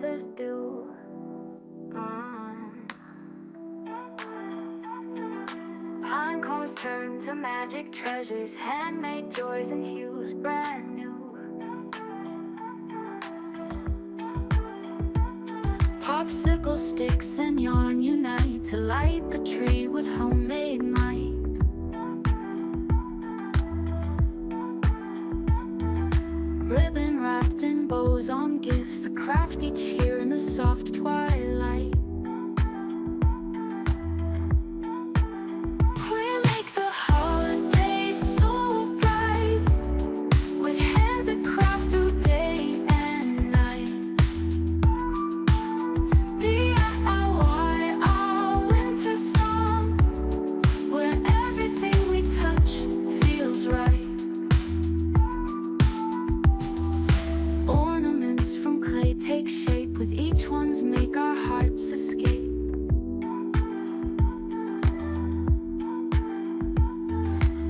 answers do. Pine cones turn to magic treasures, handmade joys and hues brand new. Popsicle sticks and yarn unite to light the tree with homemade might. Ribbon wrapped in bows on gifts, a crafty cheer in the soft twilight. We make the holidays so bright, with hands that craft through day and night. DIY, our winter song, where everything we touch feels right. Ornaments from clay take shape, with each one's make our hearts escape.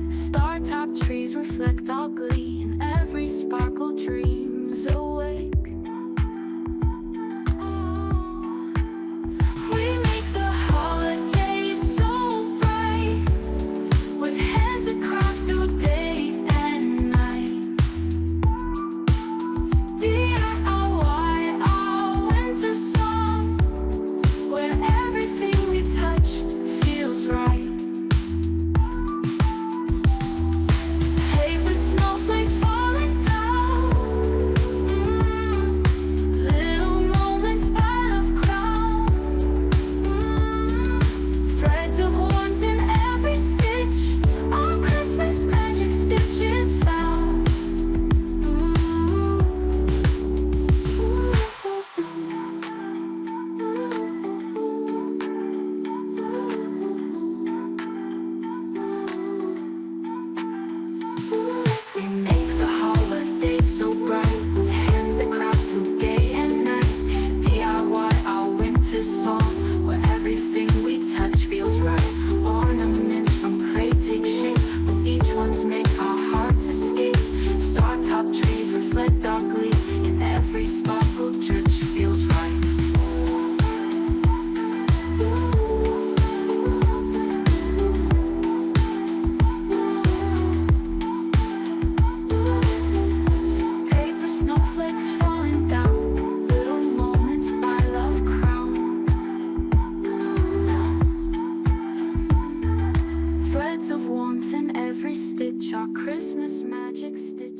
Star-topped trees reflect our glee, and every sparkle dreams awake. We make the holidays so bright, with hands that craft through day and night. DIY, our winter song, where everything we touch feels right. Paper snowflakes falling down, little moments by love crown, threads of warmth in every stitch, our Christmas magic stitches found. We make the holidays so bright, with hands that craft through day and night. DIY, our winter song, where everything we touch feels right. Ornaments from clay take shape, with each one's make our hearts escape. Star-topped trees reflect our glee, and every sparkle drip feels right. Paper snowflakes falling down, little moments by love crown, threads of warmth in every stitch, our Christmas magic stitch.